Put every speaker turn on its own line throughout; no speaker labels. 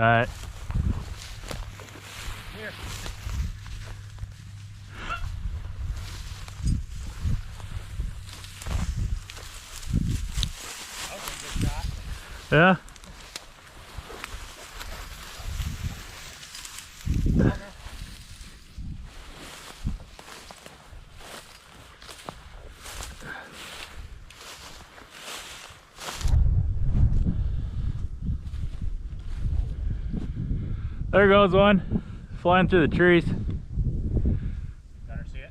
Alright.
Here. That was a good shot.
Yeah? There goes one, flying through the trees.
Gunner, see it?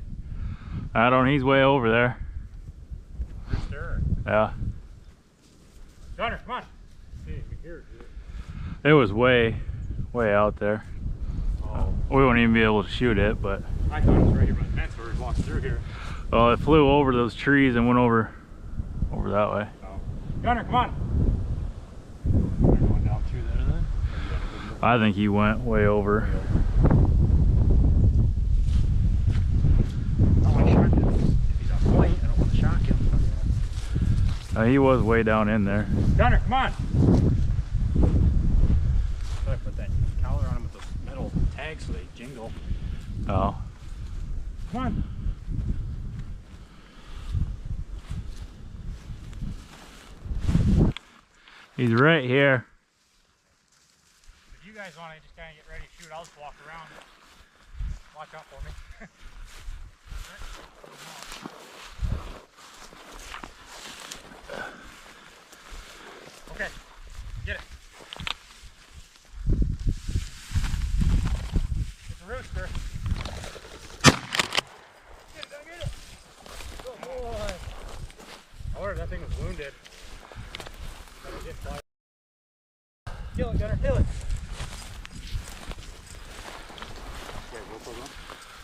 I don't, he's way over there.
Rooster.
Yeah.
Gunner, come on. See, you can hear it.
It was way out there.
Oh.
We wouldn't even be able to shoot it, but.
I thought it was right here by the fence where it walks through here.
Oh, it flew over those trees and went over that way.
Oh. Gunner, come on. They're going down through there then?
I think he went way over.
I don't want to shock him. If he's on flight, I don't want to shock him.
He was way down in there.
Gunner, come on. So I put that collar on him with those metal tags so they jingle.
Oh.
Come on.
He's right here.
If you guys want to just kind of get ready to shoot, I'll just walk around. Watch out for me. Okay, get it. It's a rooster. Get it, get it. Good boy. I wonder if that thing was wounded. But it did fly. Kill it, Gunner, kill it.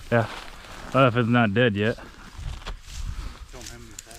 Yeah. If it's not dead yet.
Film him instead.